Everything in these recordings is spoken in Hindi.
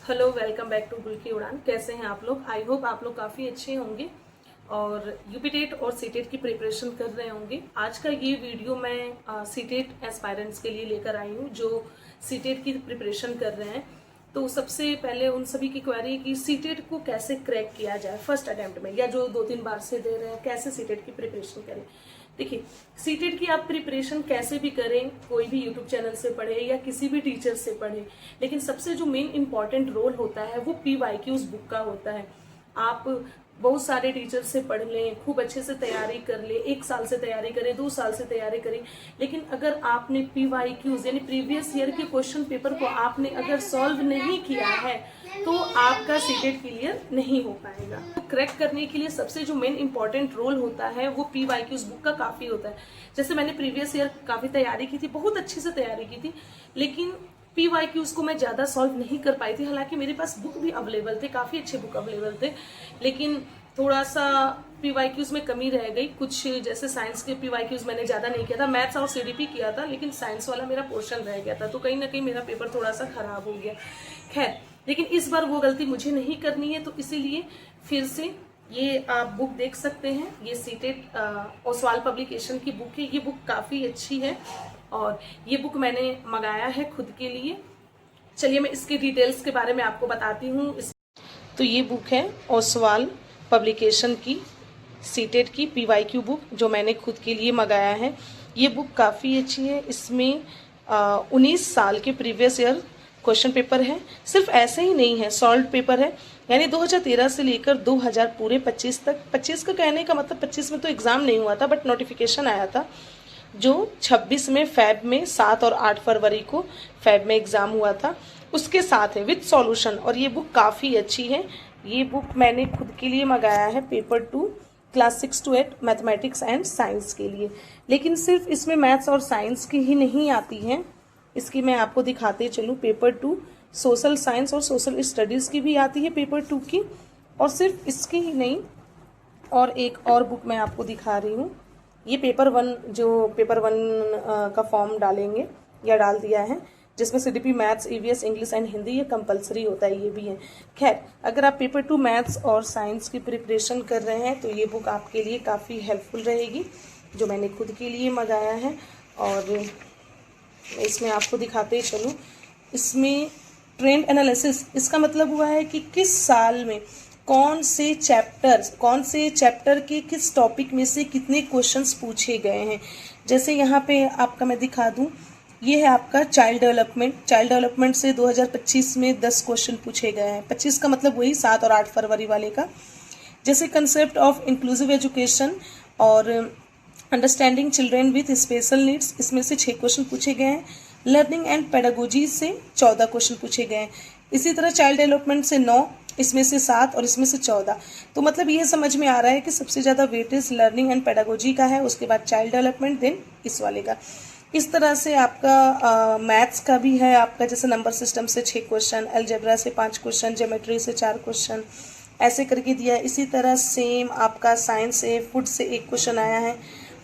हेलो, वेलकम बैक टू गुल की उड़ान। कैसे हैं आप लोग? आई होप आप लोग काफ़ी अच्छे होंगे और यूपीटेट और सीटेट की प्रिपरेशन कर रहे होंगे। आज का ये वीडियो मैं सीटेट एस्पायरेंट्स के लिए लेकर आई हूँ जो सीटेट की प्रिपरेशन कर रहे हैं। तो सबसे पहले उन सभी की क्वेरी कि सीटेट को कैसे क्रैक किया जाए फर्स्ट अटेम्प्ट में, या जो 2-3 बार से दे रहे हैं कैसे सीटेट की प्रिपरेशन करें। देखिए, सीटेट की आप प्रिपरेशन कैसे भी करें, कोई भी यूट्यूब चैनल से पढ़े या किसी भी टीचर से पढ़े, लेकिन सबसे जो मेन इंपॉर्टेंट रोल होता है वो PYQs बुक का होता है। आप बहुत सारे टीचर से पढ़ लें, खूब अच्छे से तैयारी कर ले, 1 साल से तैयारी करें, 2 साल से तैयारी करें, लेकिन अगर आपने PYQs यानी प्रीवियस ईयर के क्वेश्चन पेपर को आपने अगर सॉल्व नहीं किया है तो आपका सीटेट क्लियर नहीं हो पाएगा। तो क्रैक करने के लिए सबसे जो मेन इंपॉर्टेंट रोल होता है वो PYQs बुक का काफी होता है। जैसे मैंने प्रीवियस ईयर काफी तैयारी की थी, बहुत अच्छे से तैयारी की थी, लेकिन PYQs को मैं ज्यादा सॉल्व नहीं कर पाई थी। हालांकि मेरे पास बुक भी अवेलेबल थे, काफी अच्छे बुक अवेलेबल थे, लेकिन थोड़ा सा PYQs में कमी रह गई। कुछ जैसे साइंस के PYQs मैंने ज्यादा नहीं किया था, मैथ्स और CDP किया था, लेकिन साइंस वाला मेरा पोर्शन रह गया था, तो कहीं ना कहीं मेरा पेपर थोड़ा सा खराब हो गया। खैर, लेकिन इस बार वो गलती मुझे नहीं करनी है, तो इसीलिए फिर से ये आप बुक देख सकते हैं। ये सीटेट ओसवाल पब्लिकेशन की बुक है। ये बुक काफी अच्छी है और ये बुक मैंने मंगाया है खुद के लिए। चलिए मैं इसके डिटेल्स के बारे में आपको बताती हूँ। तो ये बुक है ओसवाल पब्लिकेशन की सीटेट की PYQ बुक, जो मैंने खुद के लिए मंगाया है। ये बुक काफ़ी अच्छी है। इसमें 19 साल के प्रीवियस ईयर क्वेश्चन पेपर है। सिर्फ ऐसे ही नहीं है, सॉल्व पेपर है, यानी 2013 से लेकर 2000 पूरे 25 तक। 25 का कहने का मतलब 25 में तो एग्ज़ाम नहीं हुआ था, बट नोटिफिकेशन आया था जो 26 में फैब में 7 और 8 फरवरी को फैब में एग्ज़ाम हुआ था, उसके साथ है विद सॉल्यूशन। और ये बुक काफ़ी अच्छी है। ये बुक मैंने खुद के लिए मंगाया है paper 2 class 6 to 8 mathematics and science के लिए। लेकिन सिर्फ इसमें मैथ्स और साइंस की ही नहीं आती है, इसकी मैं आपको दिखाते चलूँ। पेपर 2 सोशल साइंस और सोशल स्टडीज़ की भी आती है पेपर 2 की, और सिर्फ इसकी ही नहीं, और एक और बुक मैं आपको दिखा रही हूँ। ये पेपर 1 जो पेपर 1 का फॉर्म डालेंगे या डाल दिया है, जिसमें CDP maths, EVS, English and Hindi ये कंपलसरी होता है, ये भी है। खैर, अगर आप पेपर 2 मैथ्स और साइंस की प्रिपरेशन कर रहे हैं तो ये बुक आपके लिए काफ़ी हेल्पफुल रहेगी, जो मैंने खुद के लिए मंगाया है। और इसमें आपको दिखाते चलूँ, इसमें ट्रेंड एनालिसिस, इसका मतलब हुआ है कि किस साल में कौन से चैप्टर के किस टॉपिक में से कितने क्वेश्चंस पूछे गए हैं। जैसे यहाँ पे आपका मैं दिखा दूँ, ये है आपका चाइल्ड डेवलपमेंट से 2025 में 10 क्वेश्चन पूछे गए हैं। 25 का मतलब वही 7 और 8 फरवरी वाले का। जैसे कंसेप्ट ऑफ इंक्लूसिव एजुकेशन और understanding children with special needs, इसमें से 6 क्वेश्चन पूछे गए हैं। लर्निंग एंड पेडागोजी से 14 क्वेश्चन पूछे गए हैं। इसी तरह चाइल्ड डेवलपमेंट से 9, इसमें से 7 और इसमें से 14। तो मतलब ये समझ में आ रहा है कि सबसे ज़्यादा वेटेज लर्निंग एंड पेडागोजी का है, उसके बाद चाइल्ड डेवलपमेंट, देन इस वाले का। इस तरह से आपका मैथ्स का भी है आपका, जैसे नंबर सिस्टम से 6 क्वेश्चन, अलजेब्रा से 5 क्वेश्चन, ज्योमेट्री से 4 क्वेश्चन, ऐसे करके दिया है। इसी तरह सेम आपका साइंस से, फूड से 1 क्वेश्चन आया है,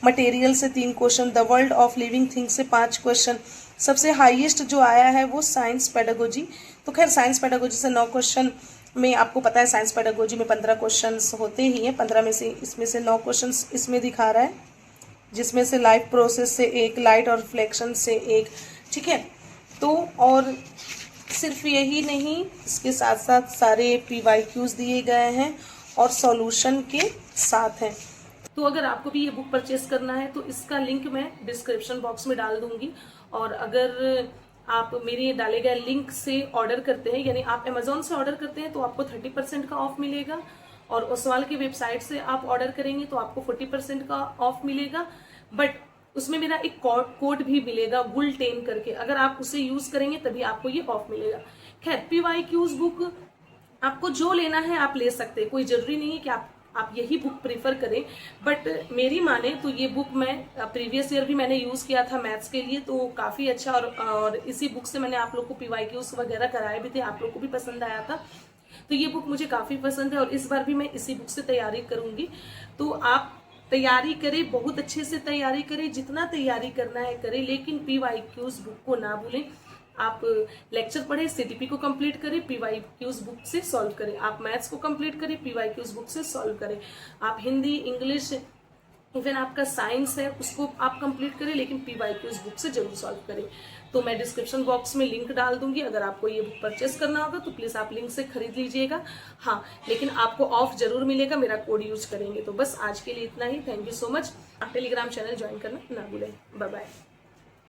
मटेरियल से 3 question, the world of living things से 5 क्वेश्चन। सबसे हाईएस्ट जो आया है वो साइंस पेडागोजी। तो खैर, साइंस पेडागोजी से 9 क्वेश्चन में आपको पता है साइंस पेडागोजी में 15 क्वेश्चन होते ही हैं। 15 में से इसमें से 9 क्वेश्चन इसमें दिखा रहा है, जिसमें से लाइफ प्रोसेस से 1, लाइट और रिफ्लेक्शन से 1। ठीक है, तो और सिर्फ यही नहीं, इसके साथ साथ सारे PYQs दिए गए हैं और सॉल्यूशन के साथ हैं। तो अगर आपको भी ये बुक परचेस करना है तो इसका लिंक मैं डिस्क्रिप्शन बॉक्स में डाल दूंगी। और अगर आप मेरे डाले गए लिंक से ऑर्डर करते हैं, यानी आप अमेजोन से ऑर्डर करते हैं, तो आपको 30% का ऑफ मिलेगा, और ओसवाल की वेबसाइट से आप ऑर्डर करेंगे तो आपको 40% का ऑफ मिलेगा। बट उसमें मेरा एक कोड भी मिलेगा, GUL10 करके, अगर आप उसे यूज करेंगे तभी आपको ये ऑफ मिलेगा। खैर, PYQs बुक आपको जो लेना है आप ले सकते हैं, कोई जरूरी नहीं है कि आप यही बुक प्रीफर करें। बट मेरी माने तो ये बुक मैं प्रीवियस ईयर भी मैंने यूज किया था मैथ्स के लिए, तो काफी अच्छा, और इसी बुक से मैंने आप लोग को PYQs वगैरह कराए भी थे, आप लोग को भी पसंद आया था। तो ये बुक मुझे काफी पसंद है और इस बार भी मैं इसी बुक से तैयारी करूंगी। तो आप तैयारी करें, बहुत अच्छे से तैयारी करें, जितना तैयारी करना है करें, लेकिन PYQs बुक को ना भूलें। आप लेक्चर पढ़े, सीटीपी को कंप्लीट करें, पीवाईक्यूज बुक से सॉल्व करें। आप मैथ्स को कंप्लीट करें, पीवाईक्यूज बुक से सॉल्व करें। आप हिंदी, इंग्लिश, इवन आपका साइंस है उसको आप कंप्लीट करें, लेकिन पीवाईक्यूज बुक से जरूर सॉल्व करें। तो मैं डिस्क्रिप्शन बॉक्स में लिंक डाल दूंगी, अगर आपको ये बुक परचेस करना होगा तो प्लीज आप लिंक से खरीद लीजिएगा। हाँ, लेकिन आपको ऑफ जरूर मिलेगा, मेरा कोड यूज करेंगे। तो बस आज के लिए इतना ही। Thank you so much. आप टेलीग्राम चैनल ज्वाइन करना ना भूलें। Bye bye.